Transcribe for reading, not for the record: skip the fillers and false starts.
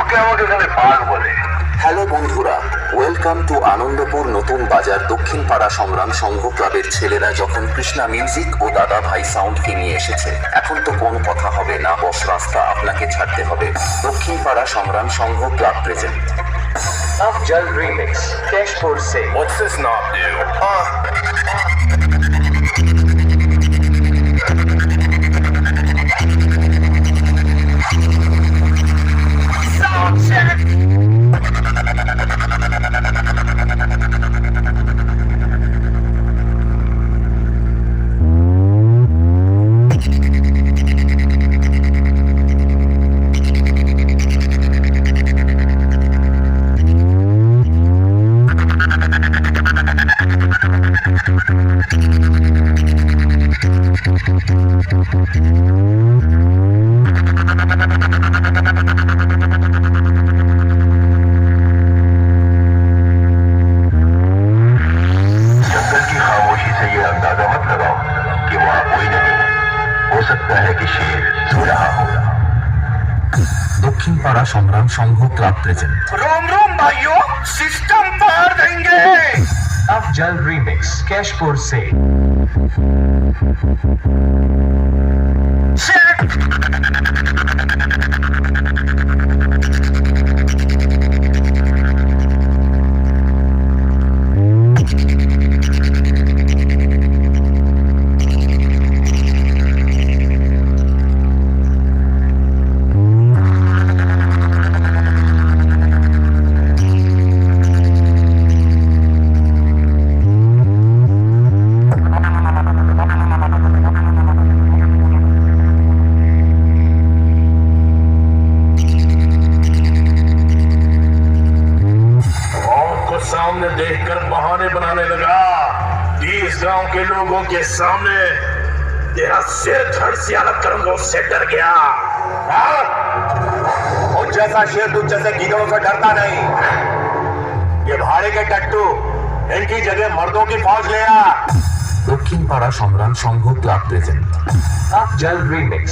লোকে আমাকে এখানে বাঘ বলে। হ্যালো বন্ধুরা, ওয়েলকাম টু আনন্দপুর নতুন বাজার দক্ষিণ পাড়া সংগ্রাম সংঘ ক্লাবের ছেলেরা যখন কৃষ্ণা মিউজিক ও দাদা ভাই সাউন্ডকে নিয়ে এসেছে, এখন তো কোনো কথা হবে না বস, রাস্তা আপনাকে ছাড়তে হবে। Dakshin Para Sangram Sangha club present Afjal Remix, Cash for Sale. What's this knob do? Sound check! जंगल की खामोशी से ये अंदाजा मत लगाओ कि वहाँ कोई नहीं। हो सकता है कि शेर सो रहा हो। দক্ষিণ পাড়া সংগ্রাম সংঘ ক্লাব প্রেজেন্ট रोम रोम भाइयों, सिस्टम पार देंगे। Afjal Remix, Cash for Sale. सामने देखकर बहाने बनाने लगा कि इस गांव के लोगों के सामने तेरा सिर धड़ से अलग करूंगा, उससे डर गया। हाँ? और जैसा शेर तुझ जैसे गीदड़ों से डरता नहीं। ये भाड़े के टट्टू, इनकी जगह मर्दों की फौज ले आ। দক্ষিণ Para Sangram Sangha club present Afjal Remix.